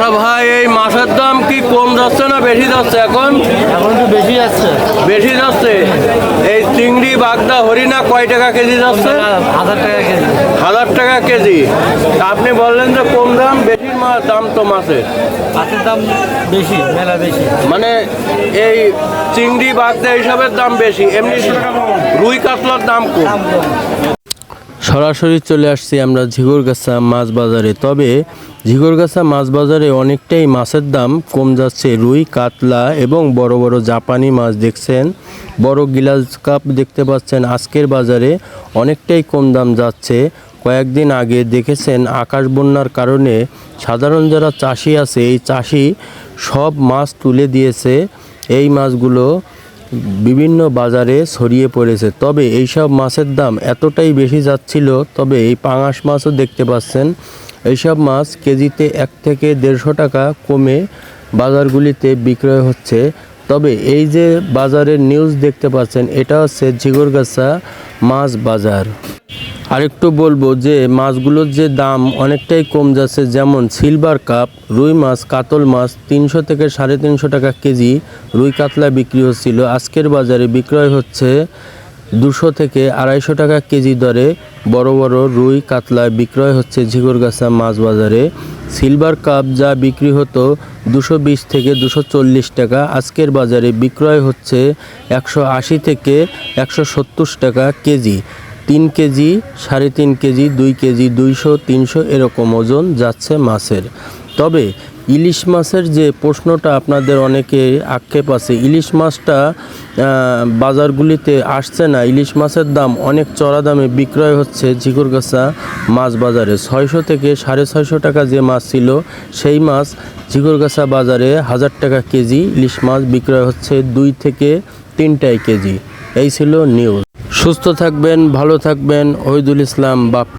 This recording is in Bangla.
বড় ভাই, এই মাছের দাম কি কম যাচ্ছে না বেশি যাচ্ছে? এখন এখন তো বেশি যাচ্ছে। বেশি যাচ্ছে। এই চিংড়ি, বাগদা, হরিণা কয় টাকা কেজি যাচ্ছে? 1000 টাকা কেজি। 1000 টাকা কেজি। তা আপনি বললেন যে কম দাম, বেশি দাম তো মাছের। মাছের দাম বেশি, মেলা বেশি। মানে এই চিংড়ি, বাগদা এইসবের দাম বেশি, এমনি রুই কাতলার দাম কম। সরাসরি চলে আসছি আমরা ঝিগরগাছা মাছ বাজারে। তবে ঝিগরগাছা মাছ বাজারে অনেকটাই মাছের দাম কম যাচ্ছে। রুই, কাতলা এবং বড় বড় জাপানি মাছ দেখছেন, বড় গিলাস কাপ দেখতে পাচ্ছেন, আজকের বাজারে অনেকটাই কম দাম যাচ্ছে। কয়েকদিন আগে দেখেছেন আকাশ বন্যার কারণে সাধারণ যারা চাষি আছে, এই চাষি সব মাছ তুলে দিয়েছে। এই মাছগুলো বিভিন্ন বাজারে ছড়িয়ে পড়েছে। তবে এইসব মাছের দাম এতটাই বেশি যাচ্ছিল। তবে এই পাঙাশ মাছও দেখতে পাচ্ছেন, এইসব মাছ কেজিতে 1 থেকে 150 টাকা কমে বাজারগুলিতে বিক্রয় হচ্ছে। তবে এই যে বাজারের নিউজ দেখতে পাচ্ছেন, এটা হচ্ছে ঝিগরগাছা মাছ বাজার। আরেকটু বলবো যে মাছগুলোর যে দাম অনেকটাই কম যাচ্ছে। যেমন সিলভার কাপ, রুই মাছ, কাতল মাছ 300 থেকে 350 টাকা কেজি রুই কাতলা বিক্রি হচ্ছিল। আজকের বাজারে বিক্রয় হচ্ছে 200 থেকে 250 টাকা কেজি দরে বড় বড় রুই কাতলা বিক্রয় হচ্ছে ঝিগরগাছা মাছ বাজারে। সিলভার কাপ যা বিক্রি হতো 220 থেকে 240 টাকা, আজকের বাজারে বিক্রয় হচ্ছে 180 থেকে 170 টাকা কেজি। 3 কেজি, 3.5 কেজি, 2 কেজি, 200, 300 এরকম ওজন যাচ্ছে মাছের। তবে ইলিশ মাছের যে প্রশ্নটা আপনাদের অনেকে আক্ষেপ আছে, ইলিশ মাছটা বাজারগুলিতে আসছে না। ইলিশ মাছের দাম অনেক চড়া দামে বিক্রয় হচ্ছে ঝিগরগাছা মাছ বাজারে। 600 থেকে 650 টাকা যে মাছ ছিল, সেই মাছ ঝিগরগাছা বাজারে 1000 টাকা কেজি ইলিশ মাছ বিক্রয় হচ্ছে, 2 থেকে 3টাই কেজি। এই ছিল নিউজ। সুস্থ থাকবেন, ভালো থাকবেন। ওহিদুল ইসলাম বাপ।